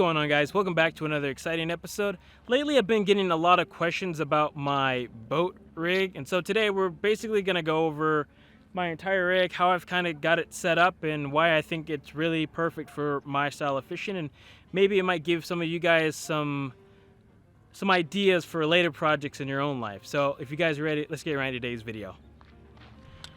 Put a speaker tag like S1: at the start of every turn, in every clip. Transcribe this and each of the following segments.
S1: going on, guys? Welcome back to another exciting episode. Lately I've been getting a lot of questions about my boat rig, and so today we're basically going to go over my entire rig, how I've kind of got it set up, and why I think it's really perfect for my style of fishing, and maybe it might give some of you guys some ideas for later projects in your own life. So if you guys are ready, let's get right into today's video.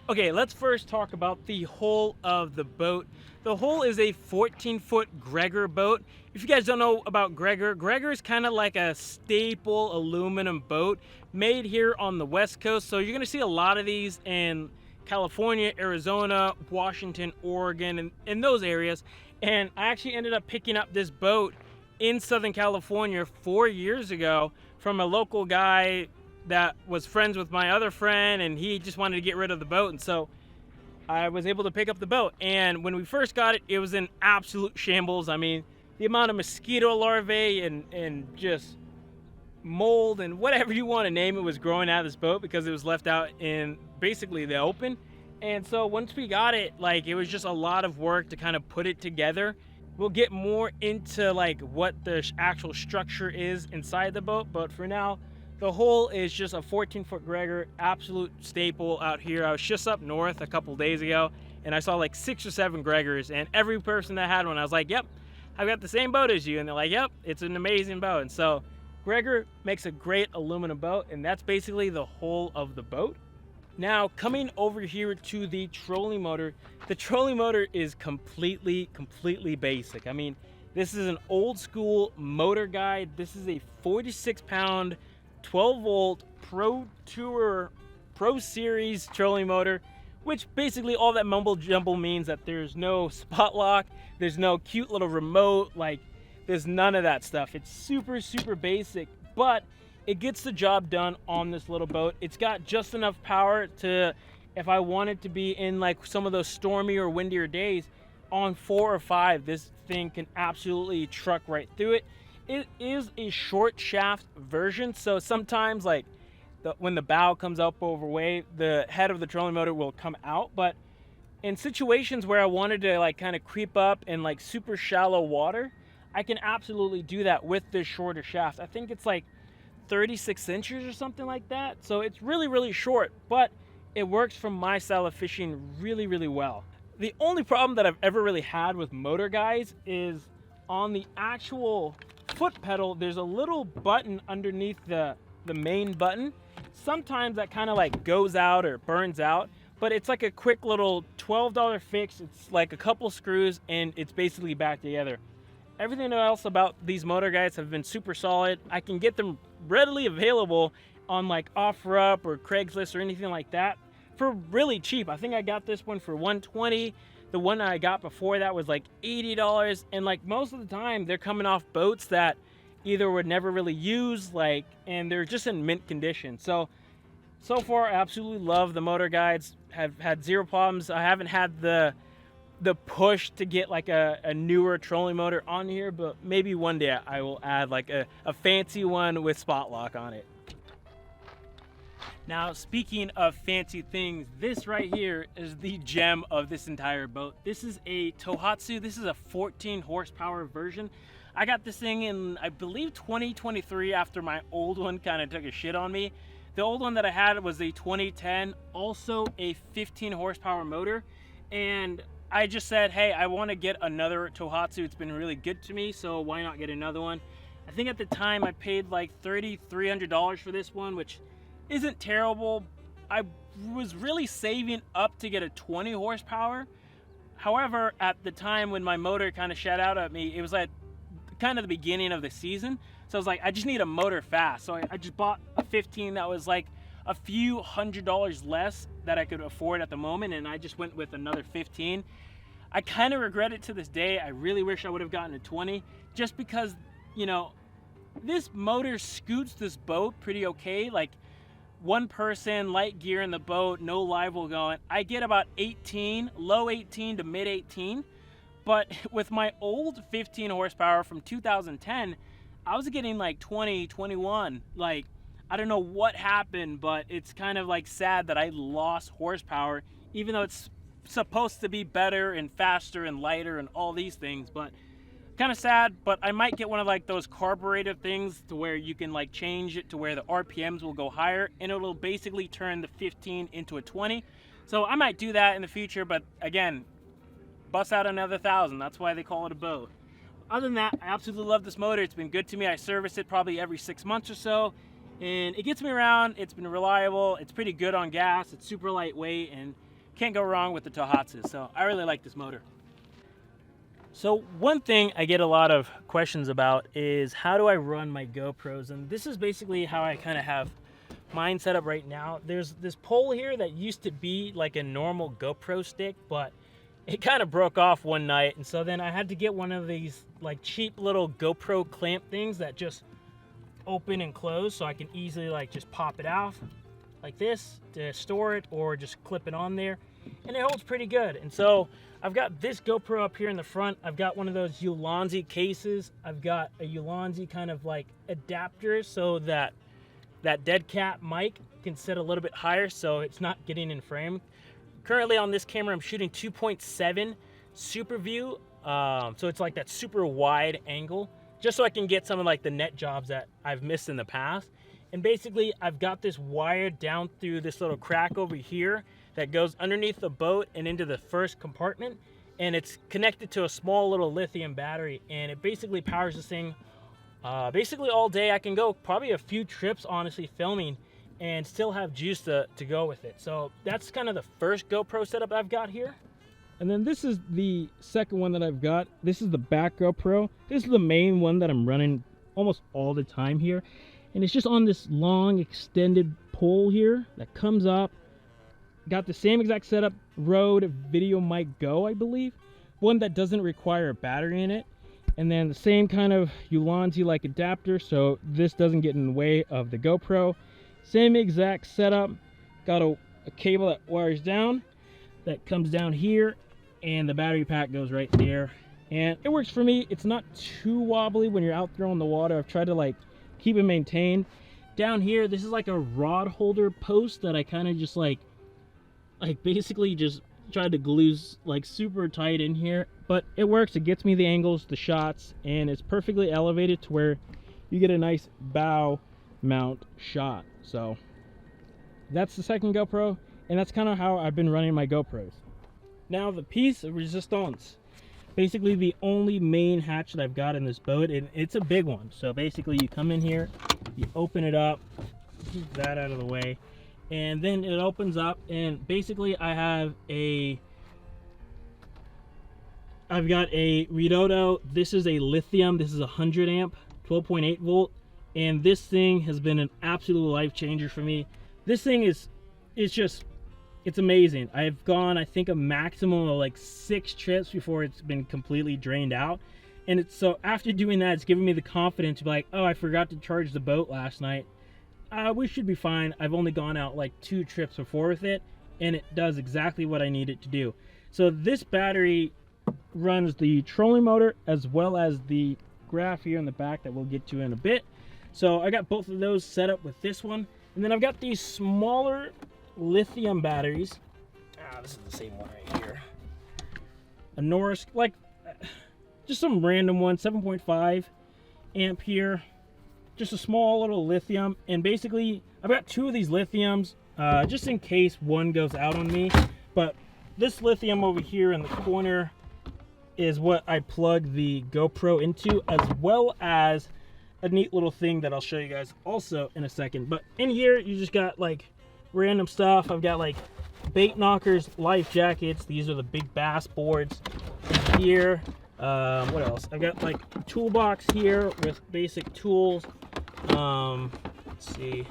S1: Okay, let's first talk about the hull of the boat. The hull is a 14-foot Gregor boat. If you guys don't know about Gregor is kind of like a staple aluminum boat made here on the West Coast. So you're gonna see a lot of these in California, Arizona, Washington, Oregon, and in those areas. And I actually ended up picking up this boat in Southern California 4 years ago from a local guy that was friends with my other friend, and he just wanted to get rid of the boat, and so I was able to pick up the boat. And when we first got it, it was in absolute shambles. I mean, the amount of mosquito larvae and just mold and whatever you want to name it was growing out of this boat because it was left out in basically the open. And so once we got it, like, it was just a lot of work to kind of put it together. We'll get more into like what the actual structure is inside the boat, but for now, the hull is just a 14-foot Gregor, absolute staple out here. I was just up north a couple days ago, and I saw like 6 or 7 Gregors, and every person that had one, I was like, yep, I've got the same boat as you. And they're like, yep, it's an amazing boat. And so Gregor makes a great aluminum boat, and that's basically the whole of the boat. Now, coming over here to the trolling motor, the trolling motor is completely basic. I mean, this is an old school motor guide. This is a 46-pound 12-volt Pro Tour Pro Series trolling motor, which basically all that mumble jumble means that there's no spot lock, there's no cute little remote, like there's none of that stuff. It's super basic, but it gets the job done on this little boat. It's got just enough power to, if I wanted to be in like some of those stormy or windier days, on 4 or 5, this thing can absolutely truck right through it. It is a short shaft version, so sometimes like when the bow comes up overweight, the head of the trolling motor will come out. But in situations where I wanted to like kind of creep up in like super shallow water, I can absolutely do that with this shorter shaft. I think it's like 36 inches or something like that, so it's really short, but it works for my style of fishing really well. The only problem that I've ever really had with motor guys is on the actual foot pedal, there's a little button underneath the main button. Sometimes that kind of like goes out or burns out, but it's like a quick little $12 fix. It's like a couple screws and it's basically back together. Everything else about these motor guides have been super solid. I can get them readily available on like OfferUp or Craigslist or anything like that for really cheap. I think I got this one for $120. The one I got before that was like $80, and like most of the time they're coming off boats that either were never really used, like, and they're just in mint condition. So far I absolutely love the motor guides. Have had zero problems. I haven't had the push to get like a newer trolling motor on here, but maybe one day I will add like a fancy one with spot lock on it. Now, speaking of fancy things, this right here is the gem of this entire boat. This is a Tohatsu. This is a 14 horsepower version. I got this thing in, I believe, 2023 after my old one kind of took a shit on me. The old one that I had was a 2010, also a 15 horsepower motor. And I just said, hey, I want to get another Tohatsu. It's been really good to me, so why not get another one? I think at the time I paid like $3,300 for this one, which isn't terrible. I was really saving up to get a 20 horsepower. However, at the time when my motor kind of shut out at me, it was like kind of the beginning of the season. So I was like, I just need a motor fast. So I just bought a 15 that was like a few $100 less that I could afford at the moment, and I just went with another 15. I kind of regret it to this day. I really wish I would have gotten a 20, just because, you know, this motor scoots this boat pretty okay. Like, one person, light gear in the boat, no Livewell going, I get about 18, low 18 to mid 18. But with my old 15 horsepower from 2010, I was getting like 20, 21. Like, I don't know what happened, but it's kind of like sad that I lost horsepower, even though it's supposed to be better and faster and lighter and all these things. But kind of sad, but I might get one of like those carburetor things to where you can like change it to where the RPMs will go higher and it'll basically turn the 15 into a 20. So I might do that in the future, but again, bust out another 1,000. That's why they call it a boat. Other than that, I absolutely love this motor. It's been good to me. I service it probably every 6 months or so, and it gets me around. It's been reliable. It's pretty good on gas. It's super lightweight, and can't go wrong with the Tohatsu. So I really like this motor. So one thing I get a lot of questions about is how do I run my GoPros? And this is basically how I kind of have mine set up right now. There's this pole here that used to be like a normal GoPro stick, but it kind of broke off one night. And so then I had to get one of these like cheap little GoPro clamp things that just open and close so I can easily like just pop it off like this to store it or just clip it on there. And it holds pretty good. And so I've got this GoPro up here in the front. I've got one of those Ulanzi cases. I've got a Ulanzi kind of like adapter so that dead cat mic can sit a little bit higher so it's not getting in frame. Currently on this camera, I'm shooting 2.7 super view. So it's like that super wide angle, just so I can get some of like the net jobs that I've missed in the past. And basically I've got this wire down through this little crack over here that goes underneath the boat and into the first compartment. And it's connected to a small little lithium battery. And it basically powers this thing basically all day. I can go probably a few trips, honestly, filming and still have juice to go with it. So that's kind of the first GoPro setup I've got here.
S2: And then this is the second one that I've got. This is the back GoPro. This is the main one that I'm running almost all the time here. And it's just on this long extended pole here that comes up. Got the same exact setup, Rode Video Mic Go, I believe. One that doesn't require a battery in it. And then the same kind of Ulanzi like adapter, so this doesn't get in the way of the GoPro. Same exact setup. Got a cable that wires down, that comes down here, and the battery pack goes right there. And it works for me. It's not too wobbly when you're out there on the water. I've tried to like keep it maintained. Down here, this is like a rod holder post that I kind of just like basically just tried to glue like super tight in here, but it works. It gets me the angles, the shots, and it's perfectly elevated to where you get a nice bow mount shot. So that's the second GoPro, and that's kind of how I've been running my GoPros. Now the piece of resistance, basically the only main hatch that I've got in this boat, and it's a big one. So basically you come in here, you open it up, keep that out of the way, and then it opens up, and basically I've got a Redodo. This is a lithium. This is a 100 amp, 12.8 volt, and this thing has been an absolute life changer for me. This thing it's amazing. I've gone, I think, a maximum of like 6 trips before it's been completely drained out. And it's so after doing that, it's given me the confidence to be like, oh, I forgot to charge the boat last night. We should be fine. I've only gone out like 2 trips before with it, and it does exactly what I need it to do. So this battery runs the trolling motor as well as the graph here in the back that we'll get to in a bit. So I got both of those set up with this one. And then I've got these smaller lithium batteries. This is the same one right here. A Norris, like just some random one, 7.5 amp here. Just a small little lithium. And basically I've got 2 of these lithiums just in case one goes out on me. But this lithium over here in the corner is what I plug the GoPro into, as well as a neat little thing that I'll show you guys also in a second. But in here you just got like random stuff. I've got like bait knockers, life jackets. These are the big bass boards in here. What else? I've got like a toolbox here with basic tools. Let's see.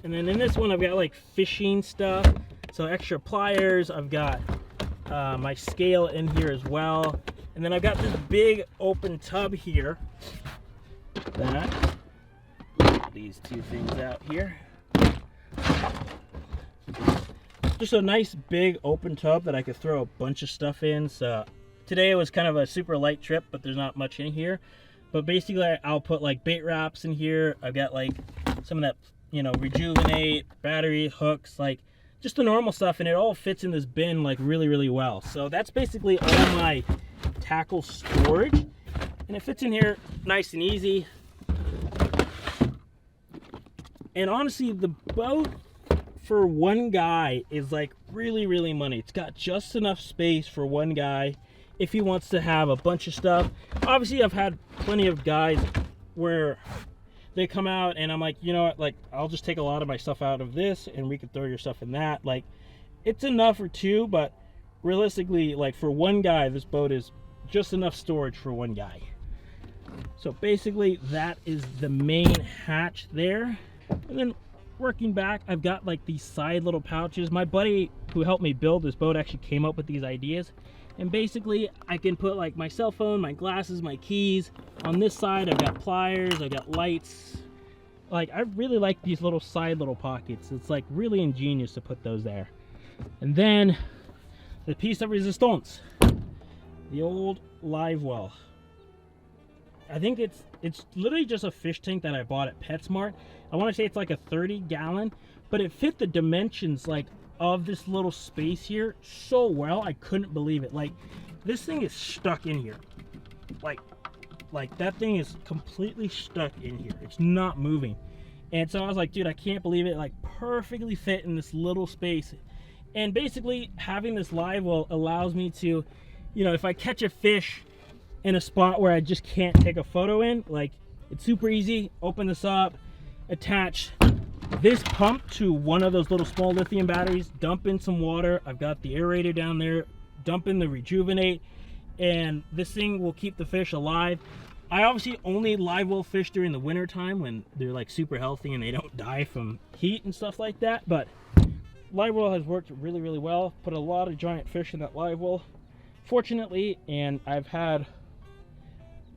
S2: And then in this one I've got like fishing stuff, so extra pliers. I've got my scale in here as well. And then I've got this big open tub here that these 2 things out here. Just a nice big open tub that I could throw a bunch of stuff in. So today it was kind of a super light trip, but there's not much in here. But basically I'll put like bait wraps in here. I've got like some of that, you know, rejuvenate, battery hooks, like just the normal stuff, and it all fits in this bin like really well. So that's basically all my tackle storage, and it fits in here nice and easy. And honestly, the boat for one guy is like really money. It's got just enough space for one guy if he wants to have a bunch of stuff. Obviously, I've had plenty of guys where they come out and I'm like, you know what, like, I'll just take a lot of my stuff out of this and we can throw your stuff in that. Like, it's enough for two, but realistically, like, for one guy, this boat is just enough storage for one guy. So basically, that is the main hatch there. And then working back, I've got like these side little pouches. My buddy who helped me build this boat actually came up with these ideas. And basically, I can put like my cell phone, my glasses, my keys. On this side, I've got pliers, I've got lights. Like, I really like these little side little pockets. It's like really ingenious to put those there. And then the piece of resistance, the old Livewell. I think it's literally just a fish tank that I bought at PetSmart. I want to say it's like a 30-gallon, but it fit the dimensions like of this little space here so well. I couldn't believe it. Like, this thing is stuck in here. Like that thing is completely stuck in here. It's not moving. And so I was like, dude, I can't believe it. Like, perfectly fit in this little space. And basically, having this Livewell allows me to, you know, if I catch a fish in a spot where I just can't take a photo in, like, it's super easy. Open this up, attach this pump to one of those little small lithium batteries, dump in some water. I've got the aerator down there, dump in the rejuvenate, and this thing will keep the fish alive. I obviously only Livewell fish during the winter time when they're like super healthy and they don't die from heat and stuff like that. But Livewell has worked really well. Put a lot of giant fish in that Livewell, fortunately, and I've had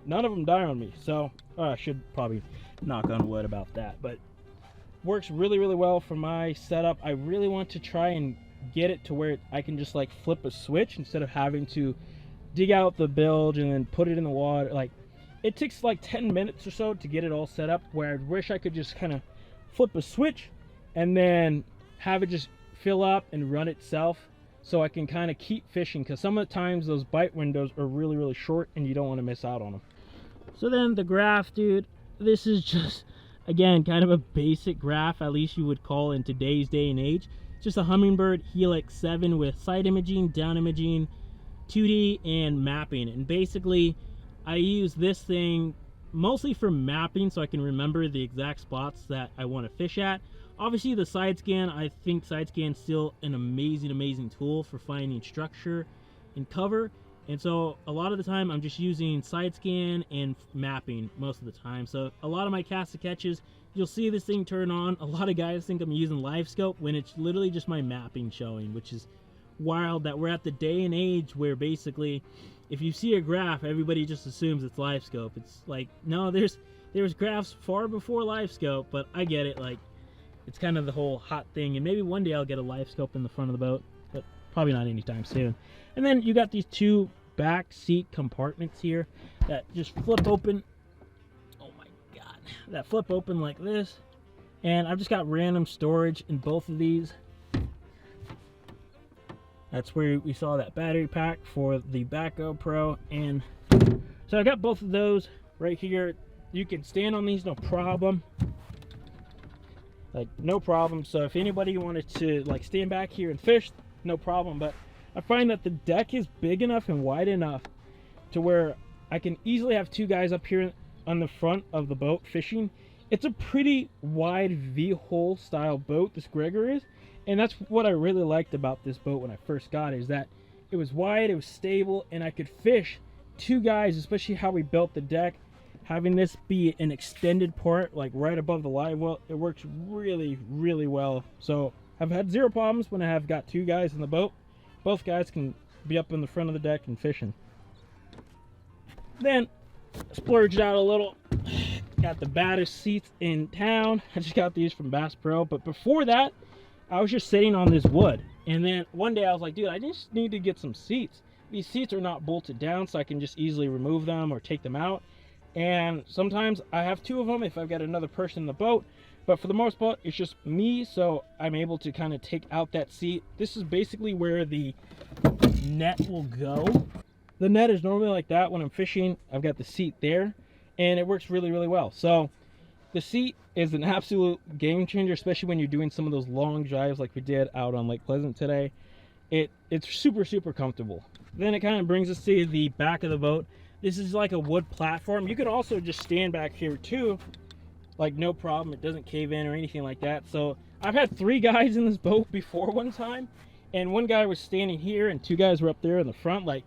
S2: none of them die on me. So I should probably knock on wood about that, but works really well for my setup. I really want to try and get it to where I can just like flip a switch instead of having to dig out the bilge and then put it in the water. Like, it takes like 10 minutes or so to get it all set up, where I wish I could just kind of flip a switch and then have it just fill up and run itself, so I can kind of keep fishing, because some of the times those bite windows are really short and you don't want to miss out on them. So then the graph, dude, this is just, again, kind of a basic graph, at least you would call in today's day and age. It's just a Humminbird Helix 7 with side imaging, down imaging, 2D, and mapping. And basically, I use this thing mostly for mapping, so I can remember the exact spots that I want to fish at. Obviously, the side scan, I think side scan is still an amazing tool for finding structure and cover. And so a lot of the time I'm just using side scan and mapping most of the time. So a lot of my cast to catches, you'll see this thing turn on. A lot of guys think I'm using live scope when it's literally just my mapping showing, which is wild that we're at the day and age where basically if you see a graph, everybody just assumes it's live scope. It's like, no, there's graphs far before live scope, but I get it. Like, it's kind of the whole hot thing, and maybe one day I'll get a live scope in the front of the boat, but probably not anytime soon. And then you got these two back seat compartments here that just flip open. Oh my god, that flip open like this. And I've just got random storage in both of these. That's where we saw that battery pack for the back GoPro. And so I got both of those right here. You can stand on these, no problem. Like, no problem. So if anybody wanted to like stand back here and fish, no problem. But I find that the deck is big enough and wide enough to where I can easily have two guys up here on the front of the boat fishing. It's a pretty wide V-hole style boat, this Gregor is. And that's what I really liked about this boat when I first got it, is that it was wide, it was stable, and I could fish two guys, especially how we built the deck. Having this be an extended part, like right above the Livewell, it works really well. So I've had zero problems when I have got two guys in the boat. Both guys can be up in the front of the deck and fishing. Then splurged out a little. Got the baddest seats in town. I just got these from Bass Pro, but before that, I was just sitting on this wood. And then one day I was like, dude, I just need to get some seats. These seats are not bolted down, so I can just easily remove them or take them out. And sometimes I have two of them if I've got another person in the boat. But for the most part, it's just me, so I'm able to kind of take out that seat. This is basically where the net will go. The net is normally like that when I'm fishing. I've got the seat there, and it works really, really well. So the seat is an absolute game changer, especially when you're doing some of those long drives like we did out on Lake Pleasant today. It's super, super comfortable. Then it kind of brings us to the back of the boat. This is like a wood platform. You can also just stand back here too, like no problem. It doesn't cave in or anything like that. So I've had 3 guys in this boat before one time, and one guy was standing here and 2 guys were up there in the front, like,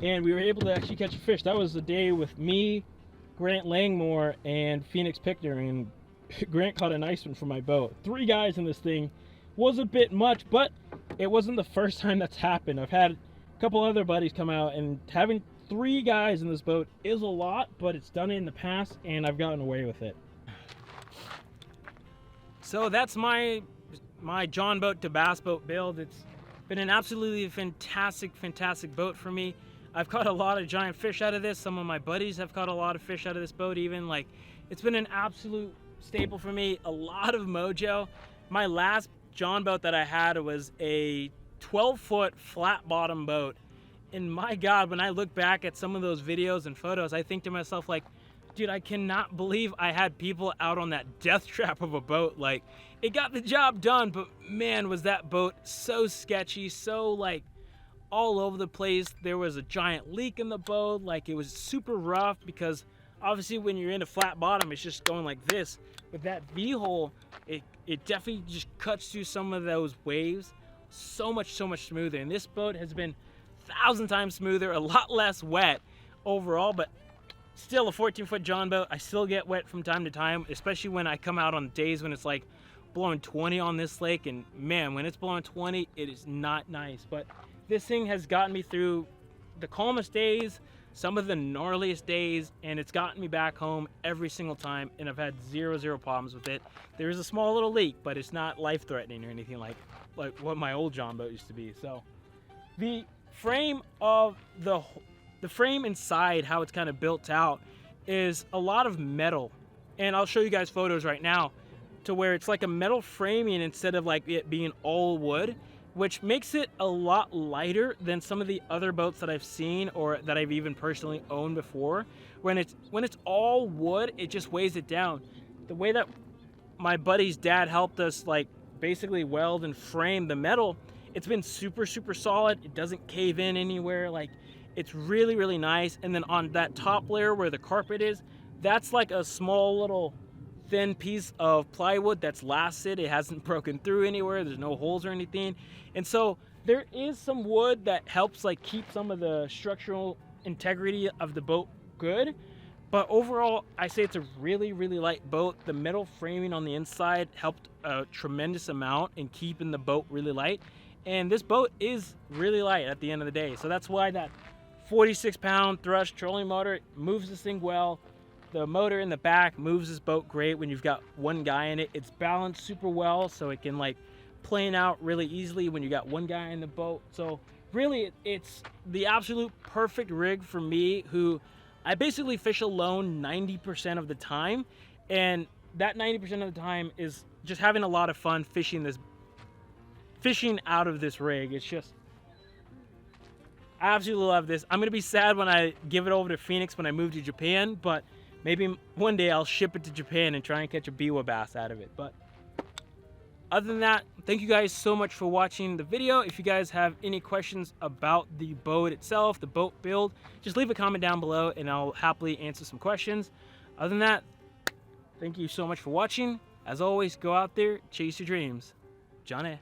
S2: and we were able to actually catch a fish. That was the day with me, Grant Langmore, and Phoenix Pickner, and Grant caught a nice one for my boat. 3 guys in this thing was a bit much, but it wasn't the first time that's happened. I've had a couple other buddies come out, and having 3 guys in this boat is a lot, but it's done it in the past, and I've gotten away with it.
S1: So that's my Jon boat to bass boat build. It's been an absolutely fantastic boat for me. I've caught a lot of giant fish out of this. Some of my buddies have caught a lot of fish out of this boat even. Like, it's been an absolute staple for me. A lot of mojo. My last Jon boat that I had was a 12-foot flat bottom boat. And my God, when I look back at some of those videos and photos, I think to myself, like, dude, I cannot believe I had people out on that death trap of a boat. Like, it got the job done, but man, was that boat so sketchy, so like all over the place. There was a giant leak in the boat. Like, it was super rough because obviously when you're in a flat bottom, it's just going like this. With that V-hole, it definitely just cuts through some of those waves so much smoother. And this boat has been 1,000 times smoother, a lot less wet overall, but still a 14-foot Jon boat. I still get wet from time to time, especially when I come out on days when it's like blowing 20 on this lake. And man, when it's blowing 20, it is not nice. But this thing has gotten me through the calmest days, some of the gnarliest days, and it's gotten me back home every single time, and I've had zero problems with it. There is a small little leak, but it's not life-threatening or anything like what my old Jon boat used to be. So the frame of the frame inside, how it's kind of built out, is a lot of metal, and I'll show you guys photos right now to where it's like a metal framing instead of like it being all wood, which makes it a lot lighter than some of the other boats that I've seen or that I've even personally owned before. When it's all wood, it just weighs it down. The way that my buddy's dad helped us like basically weld and frame the metal, it's been super solid. It doesn't cave in anywhere. Like, it's really nice. And then on that top layer where the carpet is, that's like a small little thin piece of plywood that's lasted. It hasn't broken through anywhere. There's no holes or anything. And so there is some wood that helps like keep some of the structural integrity of the boat good. But overall, I say it's a really light boat. The metal framing on the inside helped a tremendous amount in keeping the boat really light. And this boat is really light at the end of the day. So that's why that 46-pound thrust trolling motor moves this thing well. The motor in the back moves this boat great when you've got one guy in it. It's balanced super well, so it can like plane out really easily when you got one guy in the boat. So really, it's the absolute perfect rig for me, who I basically fish alone 90% of the time. And that 90% of the time is just having a lot of fun fishing out of this rig. It's just, I absolutely love this. I'm gonna be sad when I give it over to Phoenix when I move to Japan, but maybe one day I'll ship it to Japan and try and catch a biwa bass out of it. But other than that, thank you guys so much for watching the video. If you guys have any questions about the boat itself, the boat build, just leave a comment down below and I'll happily answer some questions. Other than that, thank you so much for watching. As always, go out there, chase your dreams. Johnny.